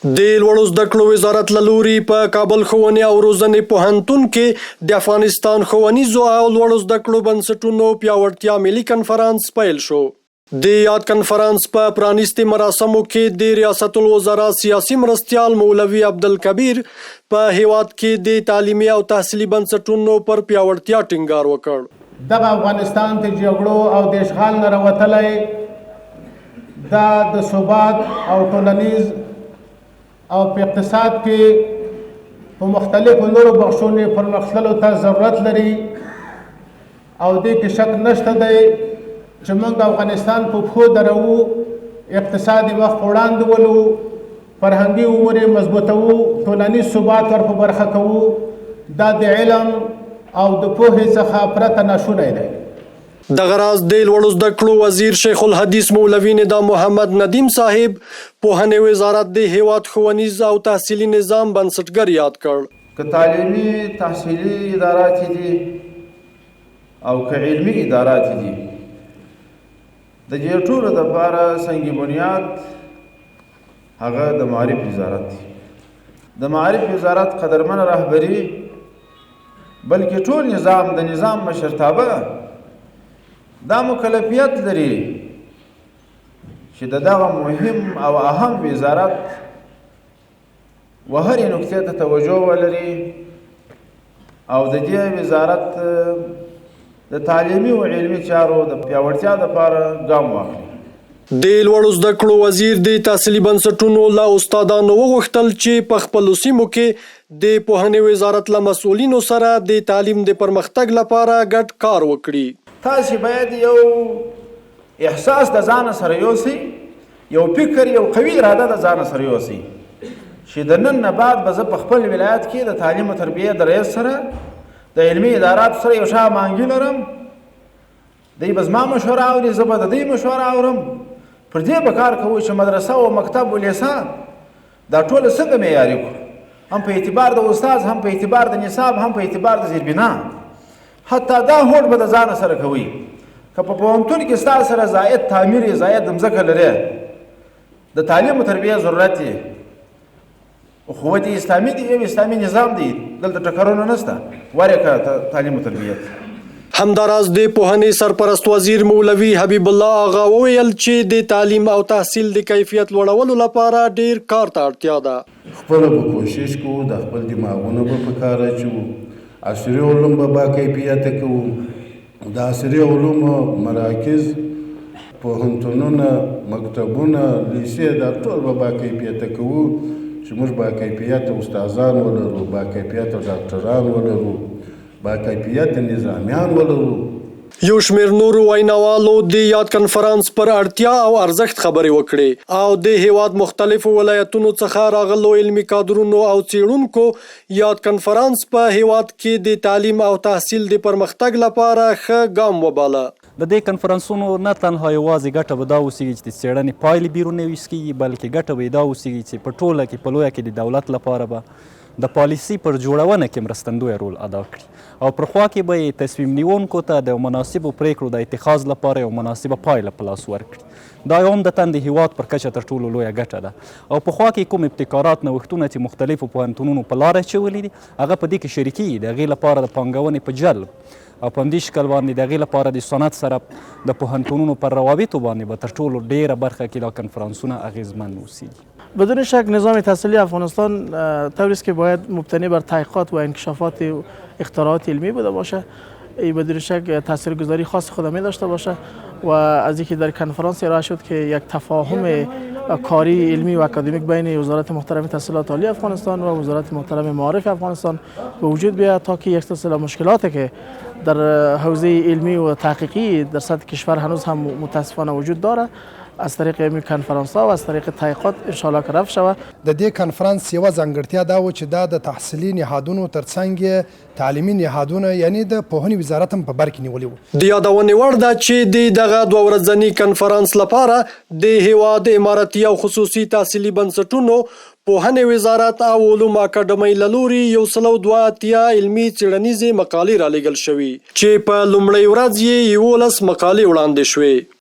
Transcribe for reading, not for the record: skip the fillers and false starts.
د لوړو زده کړو وزارت له لوري په کابل ښوونې او روزنې پوهنتون کې د افغانستان ښوونیزو او لوړو زده کړو بنسټونو پیاوړتیا ملي کنفرانس پیل شو. د یاد کنفرانس په پرانیستي مراسمو کې د ریاست الوزرا سیاسي مرستیال مولوي عبدالکبیر په هیواد کې د تعلیمي او تحصیلي بنسټونو پر پیاوړتیا ټینګار وکړ. دغه افغانستان ته جګړو او د اشغال نه راوتلی دا د ثبات او ټولنیز او په اقتصاد کې په مختلفو نورو بخشونو پرمخ تللو ته ضرورت لري او دې کې شک نشته دی چې موږ افغانستان په پښو درو، اقتصادي مخ په وړاندې ولو، فرهنګي امور یې مضبوطوو، ټولنیز ثبات ور په برخه کوو. دا د علم او د پوهې څخه پرته ناشونی دی. دغه راز د لوړو زده کړو وزیر شیخ الحدیث مولوي ندا محمد ندیم صاحب پوهنې وزارت د هیواد ښوونیز او تحصیلي نظام بنسټګر یاد کړ. که تعلیمي تحصیلي ادارات دي او که علمي ادارات دي، د دې ټولو دپاره سنگ بنیاد هغه د معارف وزارت دی. د معارف وزارت قدرمن رهبري بلکې ټول نظام د نظام مشرتابه دا مکلفیت لري چې دغه مهم او اهم وزارت وهرې نکتې ته توجه ولري او د دې وزارت د تعلیمي او علمي چارو د پیاوړتیا لپاره ګام واخلي. د لوړو زده کړو وزیر د تحصیلي بنسټونو له استادانو وغوښتل چې په خپلو سیمو کې د پوهنې وزارت له مسؤلینو سره د تعلیم د پرمختګ لپاره ګډ کار وکړي. تاسې باید یو احساس د ځان سره یوسئ، یو فکر، یو قوي اراده د ځان سره یوسئ چې د نن نه بعد به زه په خپل ولایت کې د تعلیم او تربیې د رئیس سره د علمي اداراتو سره یو شا مانګي لرم، دوی به زما مشوره اوري، زه به د دوی مشوره اورم. پر دې به کار کوو چې مدرسه او مکتب و لیسه دا ټوله څنګه معیاري کړو، هم په اعتبار د استاد، هم په اعتبار د نصاب، هم په اعتبار د زیربنا. حتی دا هوډ به د ځان سره کوي که په پوهنتون کې ستا سره زاید تعمیر، زاید مځکه لري، د تعلیم او تربیې ضرورت دی، اخوت اسلامي دی، یو اسلامي نظام دی، دلته ټکرونه نشته، ورکه تعلیم او تربیت. همداراز د پوهنې سرپرست وزیر مولوي حبیب الله آغا وویل چې د تعلیم او تحصیل د کیفیت لوړولو لپاره ډیر کار ته اړتیا ده. خپله به کوشش کوو، د خپل دماغونه به په کار اچوو، عصري علوم به با کیفیته کوو، د عصري علومو مراکز، پوهنتونونه، مکتبونه، لیسې دا ټول به با کیفیته کوو چې موږ با کیفیته استادان ولرو، با کیفیته ډاکټران ولرو، با کیفیت نظامیان ولرو. یو شمېر نورو ویناوالو د یاد کنفرانس پر اړتیا او ارزښت خبرې وکړې او د هیواد مختلفو ولایتونو څخه راغلو علمي کادرونو او څیړونکو یاد کنفرانس په هیواد کې د تعلیم او تحصیل د پرمختګ لپاره ښه ګام وباله. د دې کنفرانسونو نه تنها یوازې ګټه به دا اوسیږي چې د څېړنې پایلې بیرون ویسکیږي، بلکې ګټه به یې دا اوسیږي چې په ټوله کې په لویه کې د دولت لپاره به د پالیسي پر جوړونه کې مرستندوی رول ادا کړي او پر خوا کې به یې تصمیم نیونکو ته د مناسبو پریکړو د اتخاذ لپاره یو مناسبه پایله په لاس ورکړي. دا یو عمدتاً د هیواد پر کچه تر ټولو لویه ګټه ده او په خوا کې کوم ابتکارات، نوښتونه چې مختلفو پوهنتونونو په لاره اچولي دي هغه په دې کې شریکي دي، د هغې لپاره د پانګونې په جلب او په همدې شکل باندې د هغې لپاره د صنعت سره د پوهنتونونو پر روابطو باندې به تر ټولو ډیره برخه کې دا کنفرانسونه اغیزمن اوسیږي. بدون شک نظام تحصیلی افغانستان طوری است که باید مبتنی بر تحقیقات و انکشافات و اختراعات علمی بوده باشه. بدون شک تاثیرگذاری خاص خودمی داشته باشه و از اینکه در کنفرانس ارائه شد که یک تفاهم کاری علمی و اکادمیک بین وزارت محترم تحصیلات عالی افغانستان و وزارت محترم معارف افغانستان به وجود بیاید تا که یک سلسله مشکلاتی که در حوزه علمی و تحقیقی در سطح کشور هنوز هم متاسفانه وجود داره از طریق این کنفرانس ها و از طریق تحقیقات ان شاء الله که رفع شود. د دې کنفرانس یوه ځانګړتیا دا و چې دا د تحصیلي نهادونو ترڅنګ تعلیمي نهادونه یعنی د پوهنې وزارت هم په بر کې نیولي وو. د یادونې وړ ده چې د دغه 2 ورځني کنفرانس لپاره د هیواد امارتي او خصوصي تحصیلي بنسټونو، پوهنې وزارت او علوم اکاډمۍ له لوري 182 علمي څیړنیزې مقالې رالیږل شوي چې په لومړۍ ورځ یې 11 مقالې وړاندې شوې.